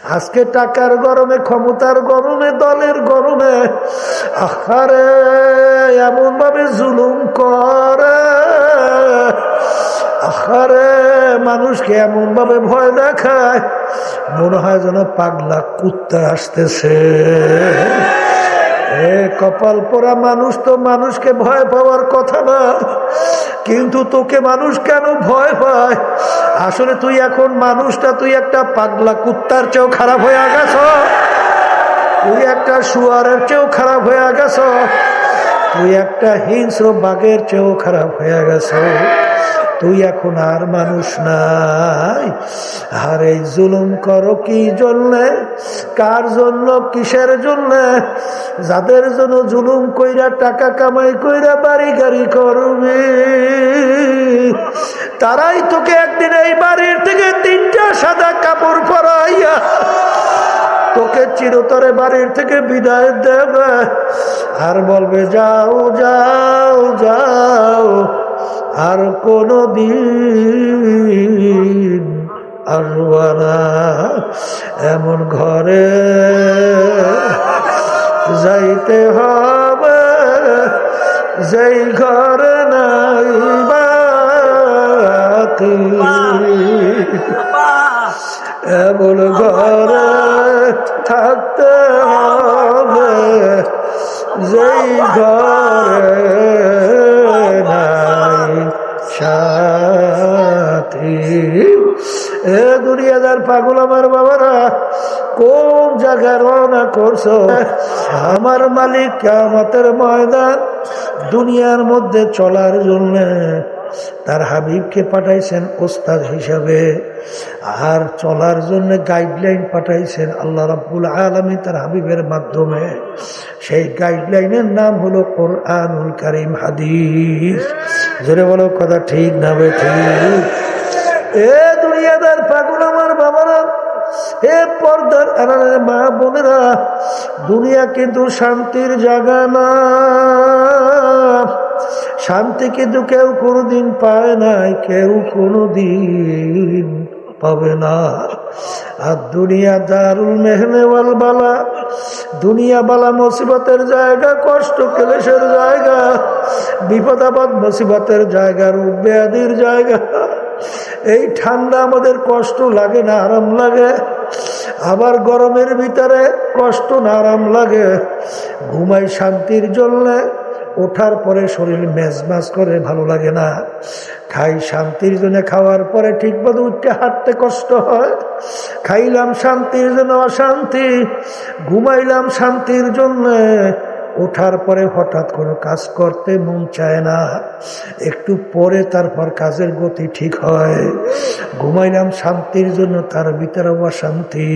আজকে টাকার গরমে, ক্ষমতার গরমে, দলের গরমে আহারে এমন ভাবে জুলুম করে, আহারে মানুষকে এমন ভাবে ভয় দেখায়, মনে হয় যেন পাগলা কুত্তা আসতেছে। কপাল পোড়া মানুষ তো মানুষকে ভয় পাওয়ার কথা না, কিন্তু তোকে মানুষ কেন ভয় পায়? আসলে তুই এখন মানুষটা, তুই একটা পাগলা কুত্তার চেয়েও খারাপ হয়ে গেছ, তুই একটা শুয়ারের চেয়েও খারাপ হয়ে গেছ, তুই একটা হিংস্র বাঘের চেয়েও খারাপ হয়ে গেছ। তুই এখন আর মানুষ নাই। আর এই জুলুম করো কি জন্যে, কার জন্য, কিসের জন্যে? যাদের জন্য জুলুম কইরা টাকা কামাই কইরা বাড়ি গাড়ি করবি, তারাই তোকে একদিন এই বাড়ির থেকে 3টা সাদা কাপড় পরাইয়া তোকে চিরতরে বাড়ির থেকে বিদায় দেবে, আর বলবে যাও যাও যাও, আর কোনো দিন আসবা না। এমন ঘরে যাইতে হবে যেই ঘরে নাই বাতি, এমন ঘরে থাকতে হবে যেই ঘরে নাই সাথী। এ দুনিয়াদার পাগল আমার বাবারা, কোন জায়গায় রওনা করছো? আমার মালিক কিয়ামতের ময়দান দুনিয়ার মধ্যে চলার জন্য তার হাবিবকে পাঠাইছেন ওস্তাদ হিসাবে, আর চলার জন্য গাইডলাইন পাঠাইছেন আল্লাহ রাব্বুল আলামিন তার হাবিবের মাধ্যমে। সেই গাইডলাইনের নাম হলো কোরআনুল কারীম, হাদিস। জোরে বলো কথা ঠিক না ঠিক? এ দুনিয়াদার পাগল আমার বাবারা, এ পর্দার আড়ালের মা বোনেরা, দুনিয়া কিন্তু শান্তির জায়গা না। শান্তি কিন্তু কেউ কোনোদিন পায় নাই, কেউ কোনোদিন পাবে না। আর দুনিয়া দারুল মেহনে ওয়াল বালা, দুনিয়া বালা মুসিবতের জায়গা, কষ্ট ক্লেশের জায়গা, বিপদ আপদ মুসিবতের জায়গা, রোগ ব্যাধির জায়গা। এই ঠান্ডা আমাদের কষ্ট লাগে না, আরাম লাগে। আবার গরমের ভিতরে কষ্ট না, আরাম লাগে। ঘুমাই শান্তির জন্য, ওঠার পরে শরীর মেজমাজ করে, ভালো লাগে না। খাই শান্তির জন্য, খাওয়ার পরে ঠিক মতো উঠতে হাঁটতে কষ্ট হয়। খাইলাম শান্তির জন্য অশান্তি, ঘুমাইলাম শান্তির জন্য, ওঠার পরে হঠাৎ কোনো কাজ করতে মন চায় না, একটু পরে তারপর কাজের গতি ঠিক হয়। ঘুমাইলাম শান্তির জন্য, তার ভিতরে অশান্তি।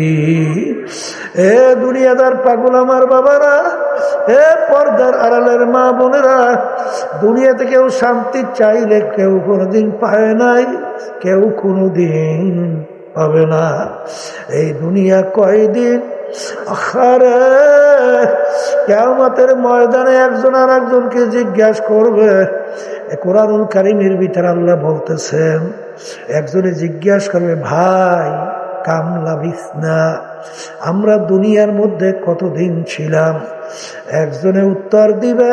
এ দুনিয়াদার পাগল আমার বাবারা, এ পর্দার আড়ালের মা বোনেরা, দুনিয়াতে কেউ শান্তি চাইলে কেউ কোনোদিন পায় নাই, কেউ কোনোদিন পাবে না। এই দুনিয়া কয়দিন, আখারে কিয়ামতের ময়দানে একজন আর একজনকে জিজ্ঞাসা করবে। কোরআনুল কারীমের ভিতরে আল্লাহ বলতেছেন, একজনে জিজ্ঞাসা করবে, ভাই কাম লাবিসনা, আমরা দুনিয়ার মধ্যে কতদিন ছিলাম? একজনে উত্তর দিবে,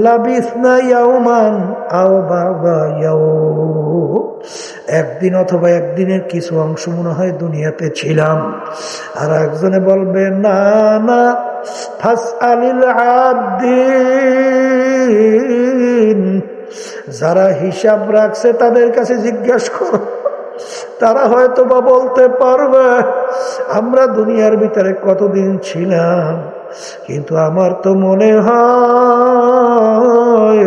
লাবিসনা ইয়াউমান আও বা'দা ইয়াউম, একদিন অথবা একদিনের কিছু অংশ মনে হয় দুনিয়াতে ছিলাম। আর একজনে বলবে, না না, ফাসআলিল আদ্দিন, যারা হিসাব রাখছে তাদের কাছে জিজ্ঞাসা করো, তারা হয়তো বা বলতে পারবে আমরা দুনিয়ার ভিতরে কতদিন ছিলাম। কিন্তু আমার তো মনে হয়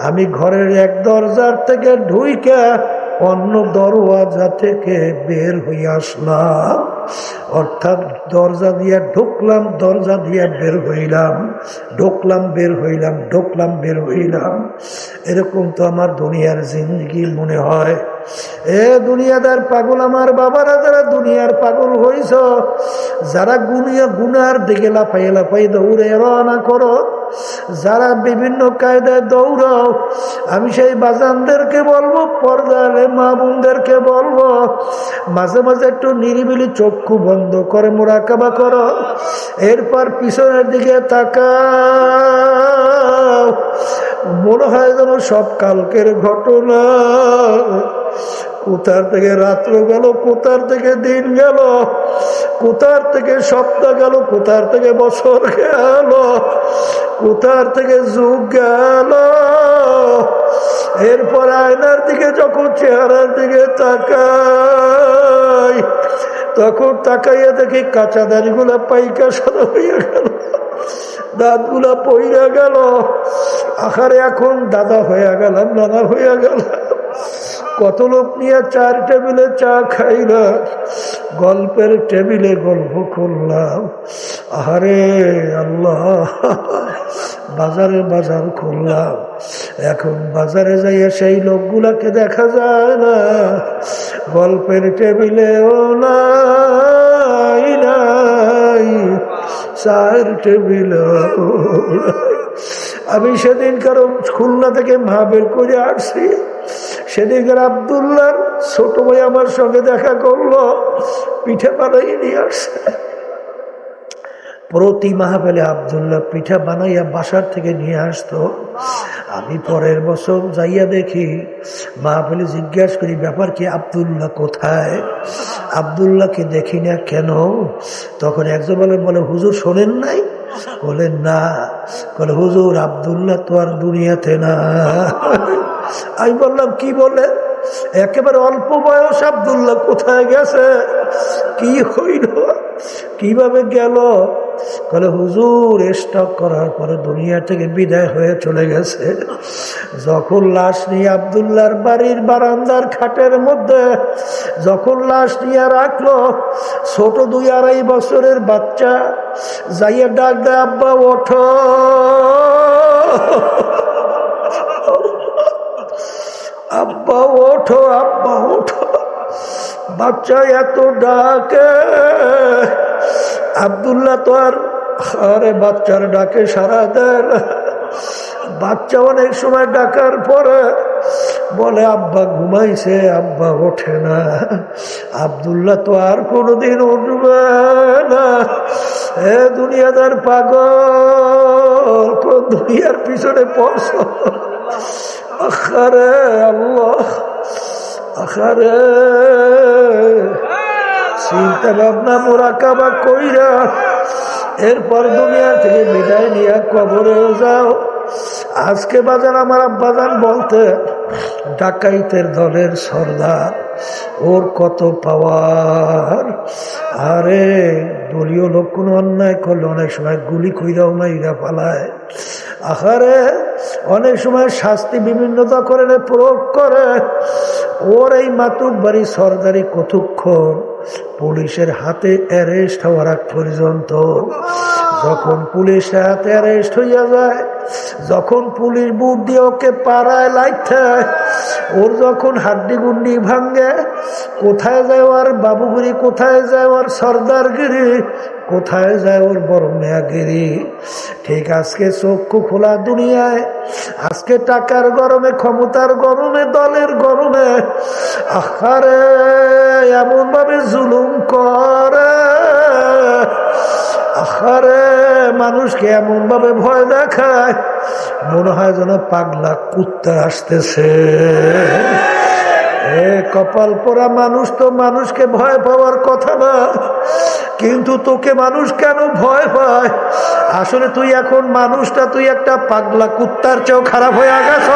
আমি ঘরের এক দরজার থেকে ঢুইকা অন্য দরওয়াজা থেকে বের হয়ে আসলাম, অর্থাৎ দরজা দিয়ে ঢুকলাম, দরজা দিয়ে বের হইলাম, ঢুকলাম বের হইলাম, ঢুকলাম বের হইলাম। এরকম তো আমার দুনিয়ার জিন্দগি মনে হয়। এ দুনিয়াদার পাগল আমার বাবারা, যারা দুনিয়ার পাগল হইছ, যারা গুনার দিকে লাফাই লাফাই দৌড়ে রওনা করো, যারা বিভিন্ন কায়দায় দৌড়াও, আমি সেই বাজানদেরকে বলবো, পর্দার মা বোনদেরকে বলবো, মাঝে মাঝে একটু নিরিবিলি চক্ষু বন্ধ করে মুরাকাবা করো, এরপর পিছনের দিকে তাকাও, মনে হয় যেন সব কালকের ঘটনা। কোথার থেকে রাত্র গেল, কোথার থেকে দিন গেল, কোথার থেকে সপ্তাহ গেল, কোথার থেকে বছর গেল, কোথার থেকে যুগ গেল। এরপর আয়নার দিকে যখন চেহারার দিকে তাকাই, তখন তাকাইয়া দেখি কাঁচা দাড়িগুলা পাইকা সাদা হইয়া গেল, দাঁতগুলা পইরা গেল। আখারে এখন দাদা হইয়া গেলাম, নানা হইয়া গেল। কত লোক নিয়ে চার টেবিলে চা খাইলাম, গল্পের টেবিলে গল্প করলাম। আহারে আল্লাহ, বাজারে বাজার করলাম, এখন বাজারে যাইয়া সেই লোকগুলাকে দেখা যায় না, গল্পের টেবিলেও নাই, নাই চার টেবিলেও। আমি সেদিন কারণ খুলনা থেকে মাহবের করে আসছি, সেদিনকার আব্দুল্লাহর ছোট ভাই আমার সঙ্গে দেখা করলো, পিঠা বানাই নিয়ে আসছে। প্রতি মাহফিলে আব্দুল্লাহ পিঠা বানাইয়া বাসার থেকে নিয়ে আসতো। আমি পরের বছর যাইয়া দেখি, মাহফিলে জিজ্ঞাসা করি ব্যাপার কি, আব্দুল্লাহ কোথায়? আব্দুল্লাহকে দেখি না কেন? তখন একজন বলে হুজুর শোনেন নাই? বলেন না। বলে হুজুর আব্দুল্লাহ তো আর দুনিয়াতে না। আমি বললাম কি বলে? একেবারে অল্প বয়স আব্দুল্লাহ কোথায় গেছে, কি হইল, কিভাবে গেল? বলে হুজুর স্টক করার পরে দুনিয়া থেকে বিদায় হয়ে চলে গেছে। যখন লাশ নিয়ে আব্দুল্লাহর বাড়ির বারান্দার খাটের মধ্যে যখন লাশ নিয়ে রাখলো, ছোট 2-2.5 বছরের বাচ্চা যাইয়া ডাক দেয়, আব্বা ওঠো, আব্বা ওঠো, আব্বা ওঠো। বাচ্চা এত ডাকে, আব্দুল্লাহ তো আর আরে বাচ্চার ডাকে সারা দেয় না। বাচ্চা অনেক সময় ডাকার পরে বলে আব্বা ঘুমাইছে, আব্বা ওঠে না। আব্দুল্লাহ তো আর কোনোদিন উঠবে না। এ দুনিয়াদার পাগল, কোন দুনিয়ার পিছনে পড়ছ? আখারে আল্লাহ, আখারে চিন্তা ভাবনা মুরাকাবা কইরা এরপর দুনিয়া থেকে বিদায় নিয়ে কবরে যাও। আজকে বাজার আমার আব্বাজান বলতে, ডাকাইতের দলের সর্দার, ওর কত পাওয়ার। আরে দলীয় লোক কোনো অন্যায় করলে অনেক সময় গুলি কইরাও মাইরা পালায়। আহারে অনেক সময় শাস্তি বিভিন্নতা করে প্রয়োগ করে। ওর এই মাতুক বাড়ি সর্দারি কতক্ষণ পুলিশের হাতে অ্যারেস্ট হওয়ার আগ পর্যন্ত। যখন পুলিশের হাতে অ্যারেস্ট হইয়া যায়, যখন পুলিশ বুট দিয়ে ওকে পাড়ায় লাইতে, ওর যখন হাড্ডি গুন্ডি ভাঙ্গে, কোথায় যায় ওর বাবুগিরি, কোথায় যায় ওর সর্দারগিরি, কোথায় যায় ওর বড় মেয়াগিরি। ঠিক আজকে চক্ষু খোলা দুনিয়ায়, আজকে টাকার গরমে, ক্ষমতার গরমে, দলের গরমে আহারে এমন ভাবে জুলুম করে, আহারে মানুষকে এমন ভাবে ভয় দেখায়, মনে হয় যেন পাগলা কুত্তা আসতেছে। কপাল পোড়া মানুষ তো মানুষকে ভয় পাওয়ার কথা না, কিন্তু তোকে মানুষ কেন ভয় পায়? আসলে তুই এখন মানুষটা, তুই একটা পাগলা কুত্তার চেয়েও খারাপ হয়ে গেছ,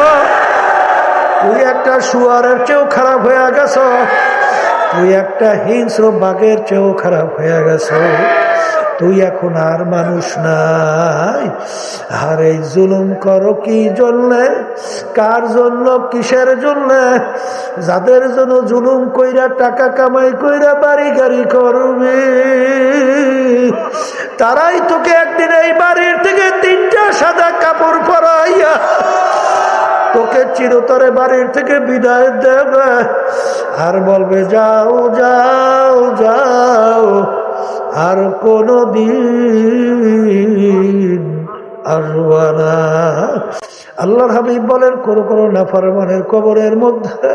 তুই একটা শুয়ারের চেয়েও খারাপ হয়ে গেছ, তুই একটা হিংস্র বাঘের চেয়েও খারাপ হয়ে গেছ। তুই এখন আর মানুষ নাই। আর এই জুলুম করো কি জন্যে, কার জন্য, কিসের জন্যে? যাদের জন্য জুলুম কইরা টাকা কামাই কইরা বাড়ি গাড়ি করবি, তারাই তোকে একদিন এই বাড়ির থেকে 3টা সাদা কাপড় পরাইয়া তোকে চিরতরে বাড়ির থেকে বিদায় দেবে, আর বলবে যাও যাও যাও, আর কোনো দিন আসবা না। আল্লাহর হাবিব বলেন, কোন কোন নাফরমানের কবরের মধ্যে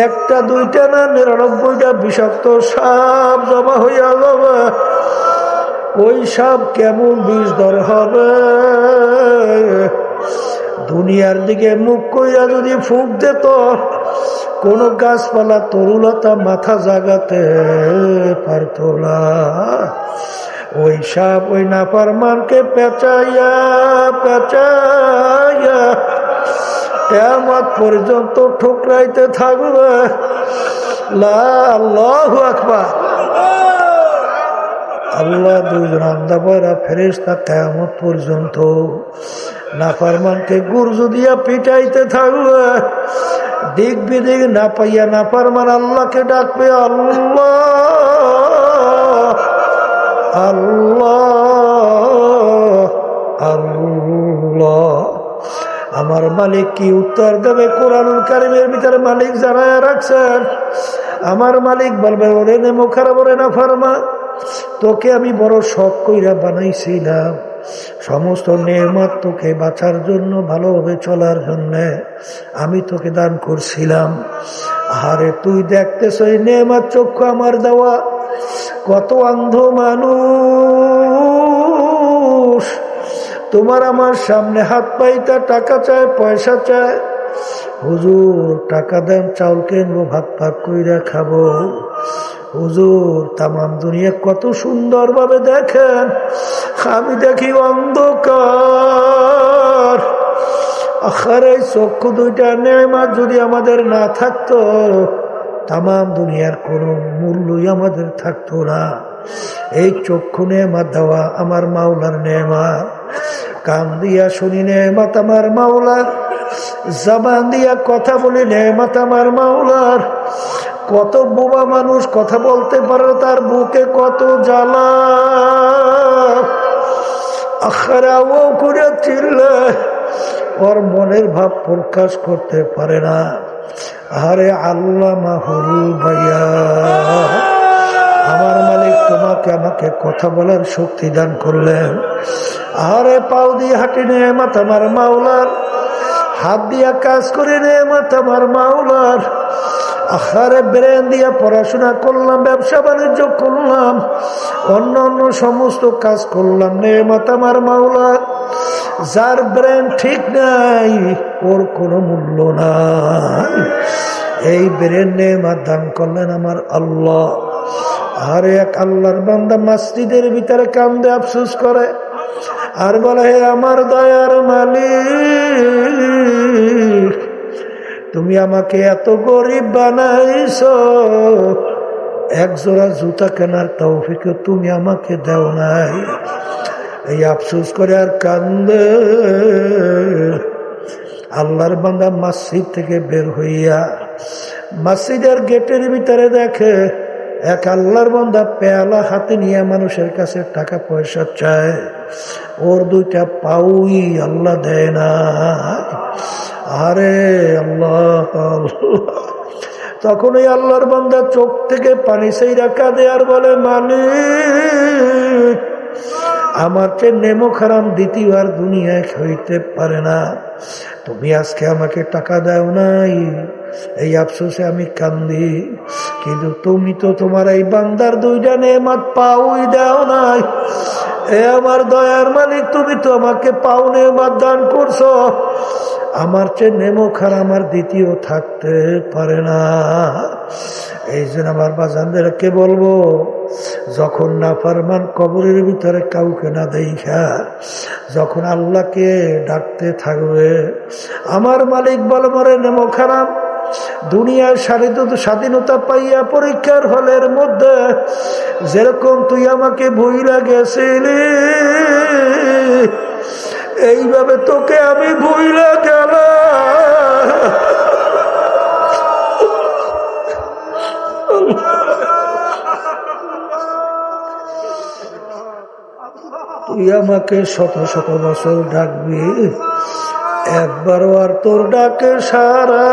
একটা দুইটা না 99টা বিষাক্ত সাপ জমা হইয়া যাবে। ওই সাপ কেমন বিষধর হবে, দুনিয়ার দিকে মুখ কইরা যদি ফুঁক দিত কোন গাছপালা তরুলতা মাথা জাগাতে পারত না। ওই সাপ ওই নাফরমানকে পেঁচাইয়া পেঁচাইয়া কিয়ামত পর্যন্ত ঠুকরাইতে থাকবে। আল্লাহু আকবার। আল্লাহ দুইজন আন্দাবরা ফেরেশতা কিয়ামত পর্যন্ত নাফরমানকে গুরজু দিয়া পিটাইতে থাকবে। দিক বিদিক না পাইয়া নাফরমান আল্লাহকে ডাকবে, আল্লাহ আল্লাহ আল্লাহ। আমার মালিক কি উত্তর দেবে? কোরআনুল কারীমের ভিতরে মালিক জানায়া রাখছেন। আমার মালিক বলবে, ওরে নেমো খারাপ, ওরে নাফরমান, তোকে আমি বড় শখ কইরা বানাইছিলাম, সমস্ত নেয়ামত তোকে বাঁচার জন্য, ভালোভাবে চলার জন্য আমি তোকে দান করছিলাম। আরে তুই দেখতেছ এই নেয়ামত চক্ষু আমার দেওয়া, কত অন্ধ মানুষ তোমার আমার সামনে হাত পাইতা টাকা চায়, পয়সা চায়। হুজুর টাকা দেন, চাউল কিনবো, ভাত পাক কইরা খাবো। হুজুর তামাম দুনিয়া কত সুন্দর ভাবে দেখেন, আমি দেখি অন্ধকার। আখারে চক্ষু দুইটা নেয়ামত যদি আমাদের না থাকতো, তামাম দুনিয়ার কোনো মূল্যই আমাদের থাকতো না। এই চক্ষু নেয়ামত দেওয়া আমার মাওলার নেয়ামত, কান দিয়া শুনি নেয়ামত আমার মাওলার, জবান দিয়া কথা বলি নেয়ামত আমার মাওলার। কত বোবা মানুষ কথা বলতে পারে, তার বুকে কত জ্বালা, আখারা ও করে চিল্লায়, ওর মনের ভাব প্রকাশ করতে পারে না। আরে আল্লাহ মাহুল ভাইয়া, আমার মালিক তোমাকে আমাকে কথা বলার শক্তি দান করলেন। আরে পাও দিয়ে হাঁটি নেয়ামত আমার মাওলার, হাত দিয়া কাজ করে নেয়ামত আমার মাওলার। আখারে ব্রেন দিয়া পড়াশোনা করলাম, ব্যবসা বাণিজ্য করলাম, অন্য অন্য সমস্ত কাজ করলাম, নেয়ামত আমার মাওলার। যার ব্রেন ঠিক নাই ওর কোনো মূল্য নাই। এই ব্রেন নেয়ামত দান করলেন আমার আল্লাহ। আর এক আল্লাহর বান্দা মসজিদের ভিতরে কান্দে, আফসোস করে আর বলে, হে আমার দয়ার মালিক, তুমি আমাকে এত গরিব বানাইছো, এক জোড়া জুতা কেনার তৌফিক তুমি আমাকে দাও নাই। এই আফসোস করে আর কান্দে। আল্লাহর বান্দা মসজিদ থেকে বের হইয়া মসজিদের গেটের ভিতরে দেখে এক আল্লাহর বান্দা পেয়ালা হাতে নিয়ে মানুষের কাছে টাকা পয়সা চায়, ওর দুইটা পাউই আল্লাহ দেয় না। আরে আল্লাহ, তখন ওই আল্লাহর বান্দা চোখ থেকে পানি সেইরা কাঁদে আর বলে, মালিক আমার চেয়ে নেমো খারাম দ্বিতীয় আর দুনিয়ায় হইতে পারে না, তুমি আজকে আমাকে টাকা দাও নাই। এই আফসোসে আমি কান্দি, কিন্তু তুমি তো তোমার এই বান্দার দুইটা নেয়ামত পাউই দাও নাই। এ আমার দয়ার মালিক, তুমি তো আমাকে পাও নেয়ামত দান করছো, আমার চেয়ে নেমো খারাম আর দ্বিতীয় থাকতে পারে না। এই জন্য আমার বাজানদেরকে বলবো, যখন নাফরমান কবরের ভিতরে কাউকে না দেখা যখন আল্লাহকে ডাকতে থাকবে, আমার মালিক বল, মরে নেমো খারাপ, দুনিয়ার স্বাধীনতা পাইয়া পরীক্ষার হলের মধ্যে যেরকম তুই আমাকে ভুইলা গেছিলি, এইভাবে তোকে আমি ভুইলা গেলাম। তুই আমাকে শত শত বছর ডাকবি, একবারও আর তোর ডাকে সারা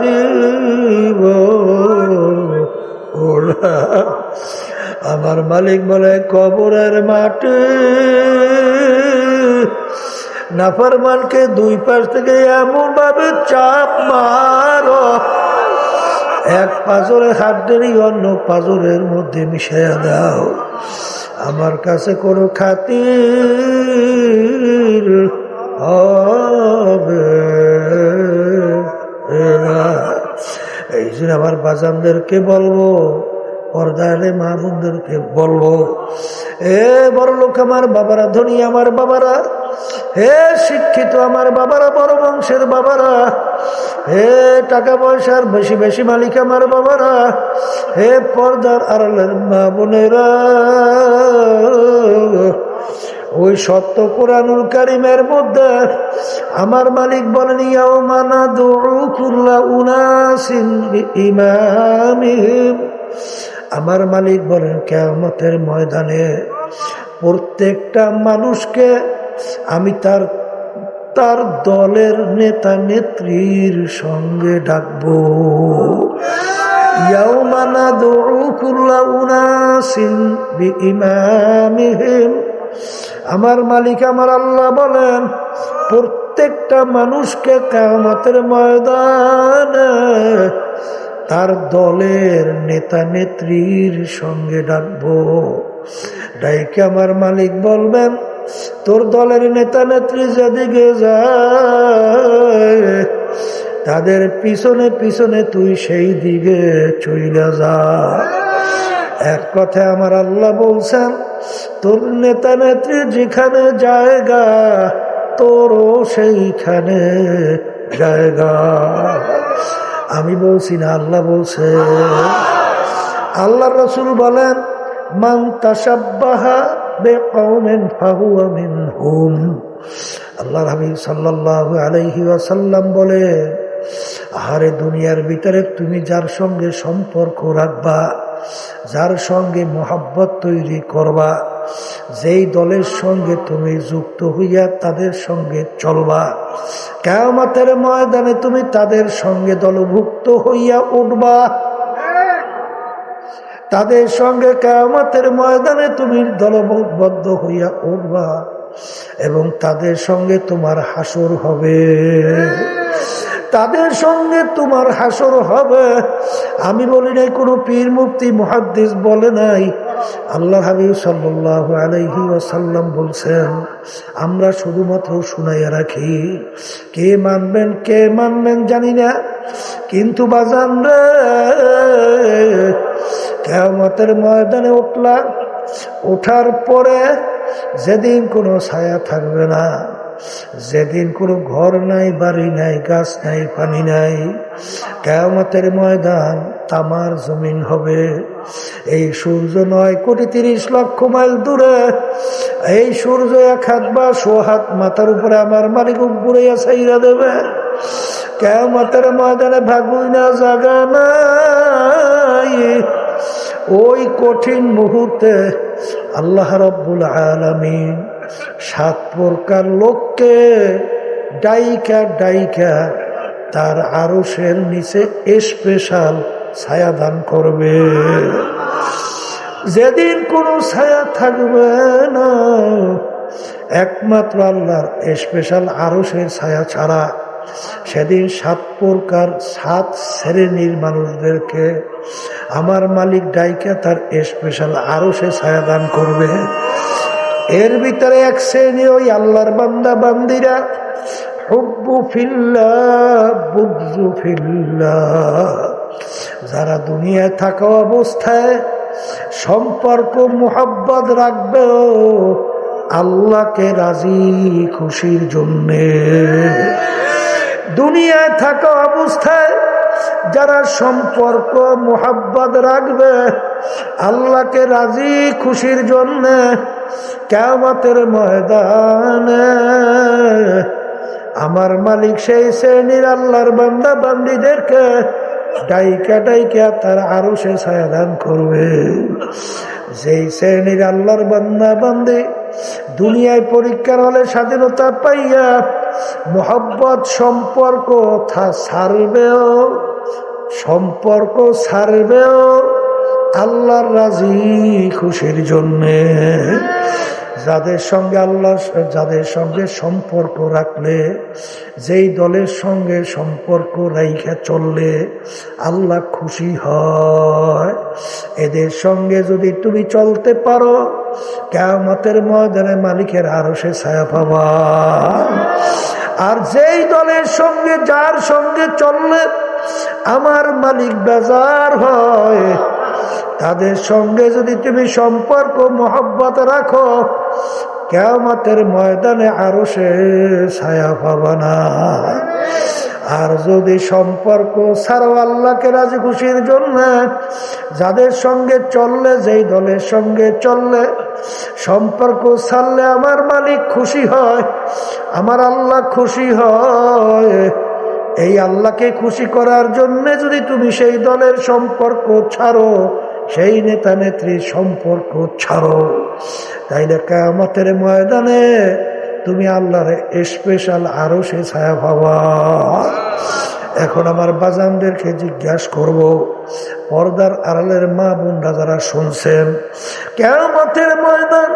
দিব। আমার মালিক বলে, কবরের মাটি নাফরমানকে দুই পাশ থেকে এমন ভাবে চাপ মারো, এক পাজরে হাড্ডি অন্য পাজরের মধ্যে মিশাইয়া দাও। আমার কাছে কোনো খাতির হবে না। এই জন্য আমার বাজানদেরকে বলবো, পর্দারে মা বোনদেরকে বলবো, এ বড় লোক আমার বাবারা, ধনী আমার বাবারা, হে শিক্ষিত আমার বাবারা, বড় বংশের বাবারা, হে টাকা পয়সার বেশি বেশি মালিক আমার বাবারা, হে পর্দার আড়ালের মা বোনেরা, ওই সত্য কোরআনুল কারীমের মধ্যে আমার মালিক বলেন, ইয়াউমা নাদউ কুল্লা উনাসিন বিইমামিহিম। আমার মালিক বলেন, কিয়ামতের ময়দানে প্রত্যেকটা মানুষকে আমি তার তার দলের নেতা নেত্রীর সঙ্গে ডাকবো। ইয়াউমা নাদউ কুল্লা উনাসিন বিইমামিহিম। আমার মালিক আমার আল্লাহ বলেন, প্রত্যেকটা মানুষকে কিয়ামতের ময়দানে তার দলের নেতা নেত্রীর সঙ্গে ডাকবো। ডাইকে আমার মালিক বলবেন, তোর দলের নেতা নেত্রী যেদিকে যায় তাদের পিছনে পিছনে তুই সেই দিকে চইলা যা। এক কথায় আমার আল্লাহ বলছেন, তোর নেতা নেত্রী যেখানে জায়গা তোরও সেইখানে জায়গা। আমি বলছি না, আল্লাহ বলছে। আল্লাহ রাসূল বলেন, মান তাশাব্বাহা বিকওমিন ফাহুয়া মিনহুম। আল্লাহর হাবিব সাল্লাল্লাহু আলাইহি ওয়াসাল্লাম বলে, আহারে দুনিয়ার ভিতরে তুমি যার সঙ্গে সম্পর্ক রাখবা, যার সঙ্গে মহব্বত তৈরি করবা, যেই দলের সঙ্গে তুমি যুক্ত হইয়া তাদের সঙ্গে চলবা, কিয়ামতের ময়দানে তুমি তাদের সঙ্গে দলভুক্ত হইয়া উঠবা। তাদের সঙ্গে কিয়ামতের ময়দানে তুমি দলবদ্ধ হইয়া উঠবা এবং তাদের সঙ্গে তোমার হাসর হবে। তাদের সঙ্গে তোমার হাসর হবে। আমি বলি নাই, কোনো পীর মুফতি মুহাদ্দিস বলে নাই, আল্লাহ হাবিব সাল্লাল্লাহু আলাইহি ওয়াসাল্লাম বলছেন। আমরা শুধুমাত্র শুনাইয়া রাখি, কে মানবেন কে মানবেন জানি না, কিন্তু বাজান রে, কিয়ামতের ময়দানে উঠলা, ওঠার পরে যেদিন কোনো ছায়া থাকবে না, যেদিন কোনো ঘর নাই, বাড়ি নাই, গাছ নাই, পানি নাই, কিয়ামতের ময়দান তামার জমিন হবে। এই সূর্য 9,30,00,000 মাইল দূরে, এই সূর্য 1 হাত বা 100 হাত মাথার উপরে আমার মালিক উপরে ছাইরা দেবে। কিয়ামতের ময়দানে ভাগুই না, জাগা নাই। ওই কঠিন মুহূর্তে আল্লাহ রাব্বুল আলামিন 7 প্রকার লোককে ডাইকা ডাইকা তার আরশের নিচে স্পেশাল ছায়া দান করবে। যেদিন কোনো ছায়া থাকবে না, একমাত্র আল্লাহর স্পেশাল আরশের ছায়া ছাড়া, সেদিন 7 প্রকার 7 শ্রেণীর মানুষদেরকে আমার মালিক ডাইকা তার স্পেশাল আরশে ছায়া দান করবে। এর ভিতরে এক শ্রেণী ওই আল্লাহর বান্দা বান্দিরা, হুব্বু ফিল্লাহ বুগযু ফিল্লাহ, যারা দুনিয়ায় থাকা অবস্থায় সম্পর্ক মুহাব্বত রাখবে আল্লাহকে রাজি খুশির জন্যে। দুনিয়ায় থাকা অবস্থায় যারা সম্পর্ক মুহাব্বত রাখবে আল্লাহকে রাজি খুশির জন্যে, কিয়ামতের ময়দানে আমার মালিক সেই শ্রেণীর আল্লাহর বান্দা বান্দীদেরকে ডাইকা ডাইকা তার আরশে ছায়া দান করবে। যেই শ্রেণীর আল্লাহর বান্দা বান্দি দুনিয়ায় পরীক্ষার হলে স্বাধীনতা পাইয়া মোহাব্বত সম্পর্ক ছাড়বেও, সম্পর্ক ছাড়বেও আল্লাহর রাজি খুশির জন্যে। যাদের সঙ্গে আল্লাহ যাদের সঙ্গে সম্পর্ক রাখলে, যেই দলের সঙ্গে সম্পর্ক রাইখা চললে আল্লাহ খুশি হয়, এদের সঙ্গে যদি তুমি চলতে পারো কিয়ামতের ময়দানে মালিকের আরশে ছায়া পাবা। আর যেই দলের সঙ্গে যার সঙ্গে চললে আমার মালিক বেজার হয়, তাদের সঙ্গে যদি তুমি সম্পর্ক মহব্বত রাখো কিয়ামতের ময়দানে আরশে ছায়া পাবা না। আর যদি সম্পর্ক ছাড়ো আল্লাহকে রাজি খুশির জন্য, যাদের সঙ্গে চললে যেই দলের সঙ্গে চললে সম্পর্ক ছাড়লে আমার মালিক খুশি হয়, আমার আল্লাহ খুশি হয়, এই আল্লাহকে খুশি করার জন্য যদি তুমি সেই দলের সম্পর্ক ছাড়ো, সেই নেতা নেত্রীর সম্পর্ক ছাড়ো, তাইলে কিয়ামতের ময়দানে তুমি আল্লাহর স্পেশাল আরশে ছায়া পাবা। এখন আমার বাজানদেরকে জিজ্ঞাসা করব, পর্দার আড়ালের মা বোনরা যারা শুনছেন, কিয়ামতের ময়দান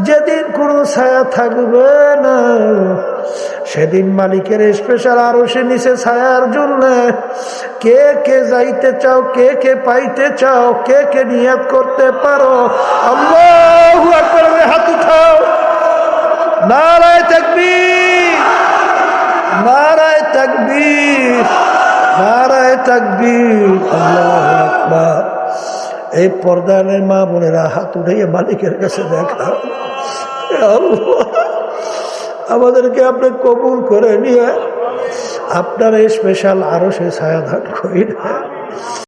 যেদিন কোনো ছায়া থাকবে না, সেদিন মালিকের স্পেশাল আরশের নিচে ছায়ার জন্য কে কে যাইতে চাও, কে কে পাইতে চাও, কে কে নিয়ত করতে পারো? আল্লাহু আকবার, হাত উঠাও। নারায়ে তাকবীর, নারায়ে তাকবীর, নারায়ে তাকবীর, আল্লাহু আকবার। এই পর্দানের মা বোনেরা হাত উঠাইয়া মালিকের কাছে দেখা, আমাদেরকে আপনি কবুল করে নিয়ে আপনার স্পেশাল আরশে ছায়া দান করেন।